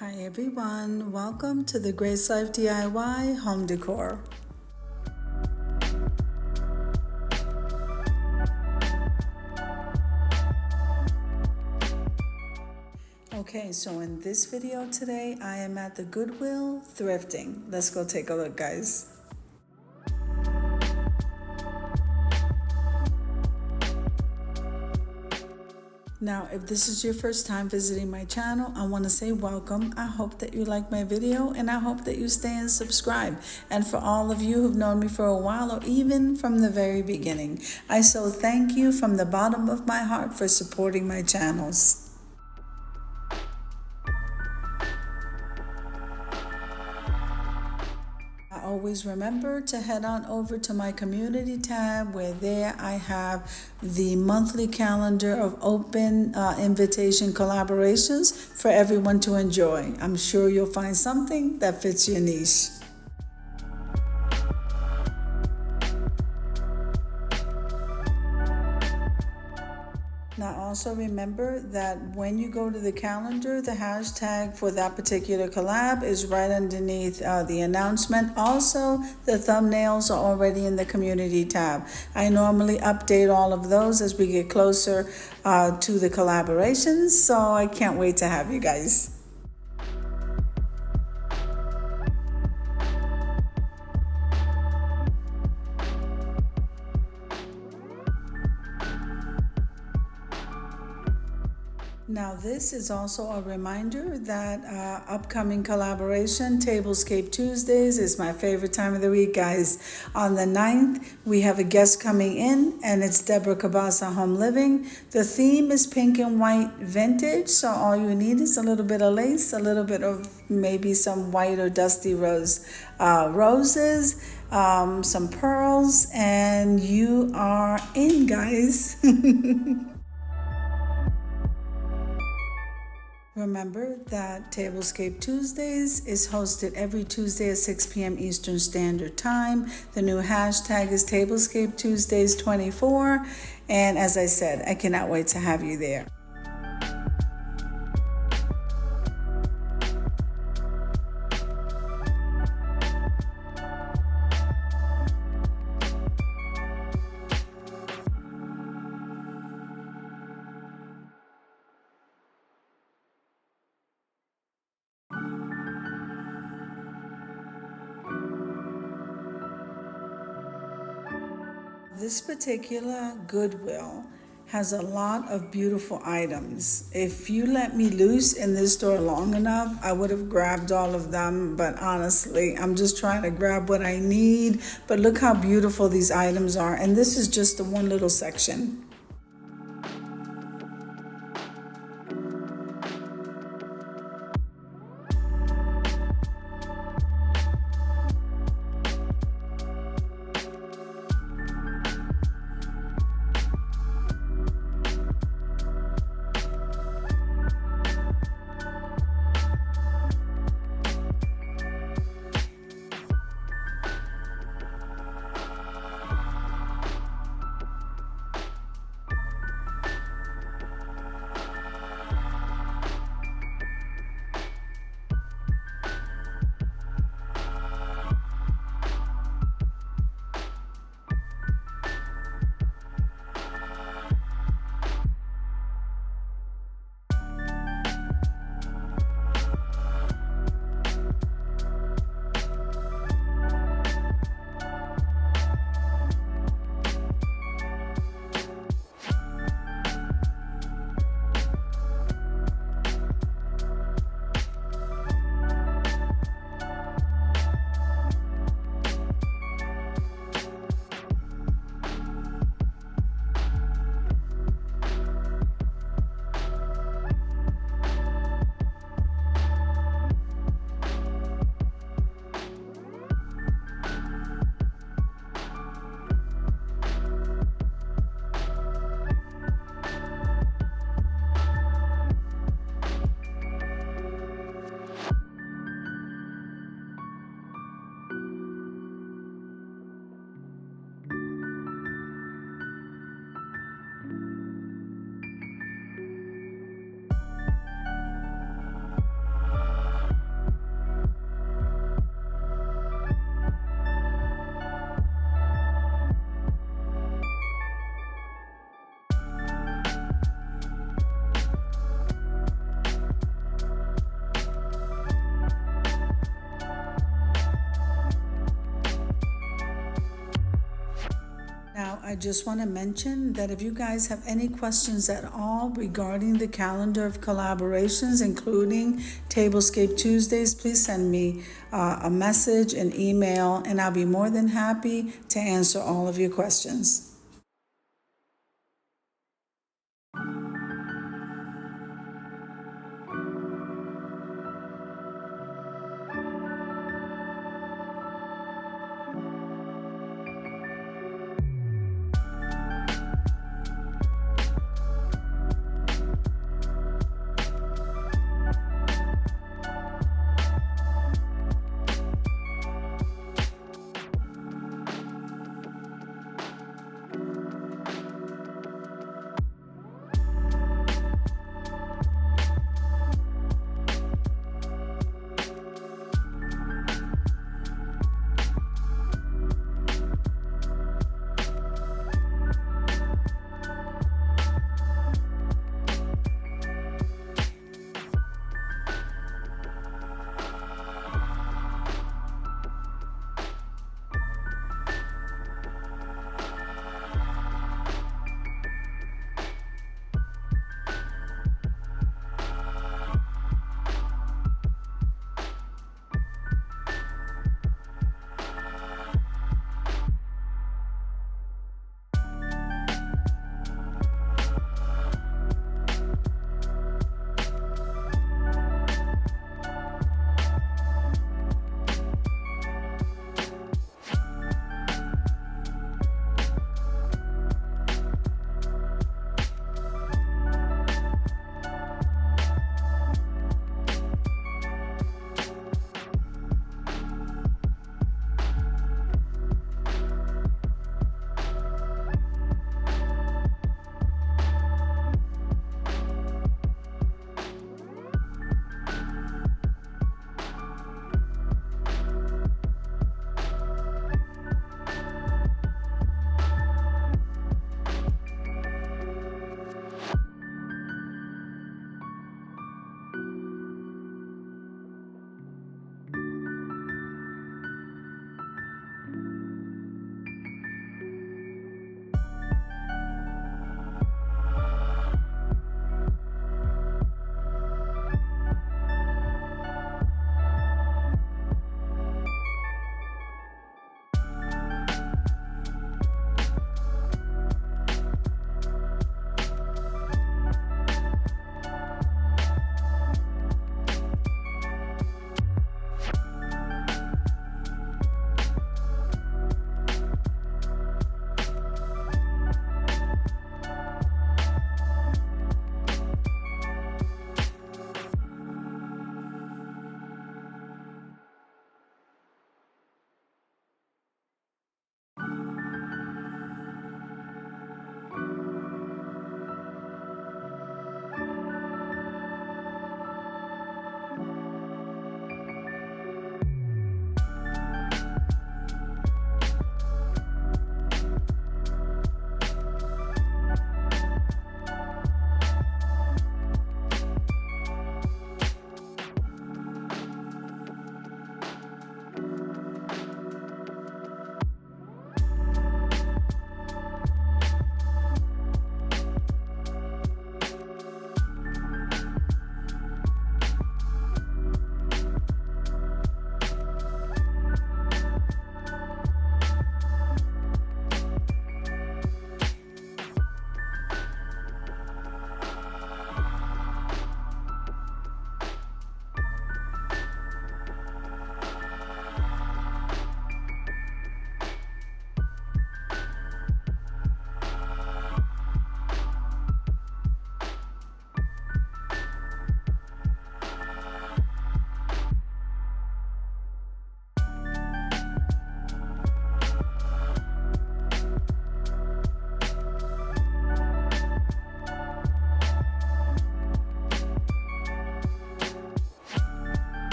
Hi everyone, welcome to the Grace Life DIY Home Decor. Okay, so in this video today, I am at the Goodwill thrifting. Let's go take a look, guys. Now, if this is your first time visiting my channel, I want to say welcome. I hope that you like my video and I hope that you stay and subscribe. And for all of you who've known me for a while or even from the very beginning, I so thank you from the bottom of my heart for supporting my channels. Always remember to head on over to my community tab where there I have the monthly calendar of open invitation collaborations for everyone to enjoy. I'm sure you'll find something that fits your niche. Now also remember that when you go to the calendar, the hashtag for that particular collab is right underneath the announcement. Also, the thumbnails are already in the community tab. I normally update all of those as we get closer to the collaborations, so I can't wait to have you guys. Now this is also a reminder that upcoming collaboration, Tablescape Tuesdays, is my favorite time of the week, guys. On the 9th, we have a guest coming in, and it's Deborah Cabasa Home Living. The theme is pink and white vintage, so all you need is a little bit of lace, a little bit of maybe some white or dusty roses, some pearls, and you are in, guys. Remember that Tablescape Tuesdays is hosted every Tuesday at 6 p.m. Eastern Standard Time. The new hashtag is Tablescape Tuesdays 24. And as I said, I cannot wait to have you there. This particular Goodwill has a lot of beautiful items. If you let me loose in this store long enough, I would have grabbed all of them, but honestly, I'm just trying to grab what I need. But look how beautiful these items are, and this is just the one little section. Now, I just want to mention that if you guys have any questions at all regarding the calendar of collaborations, including Tablescape Tuesdays, please send me a message, an email, and I'll be more than happy to answer all of your questions.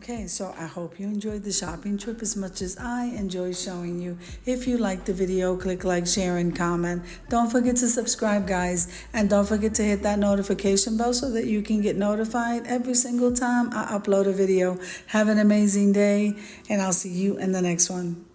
Okay, so I hope you enjoyed the shopping trip as much as I enjoy showing you. If you liked the video, click like, share, and comment. Don't forget to subscribe, guys. And don't forget to hit that notification bell so that you can get notified every single time I upload a video. Have an amazing day, and I'll see you in the next one.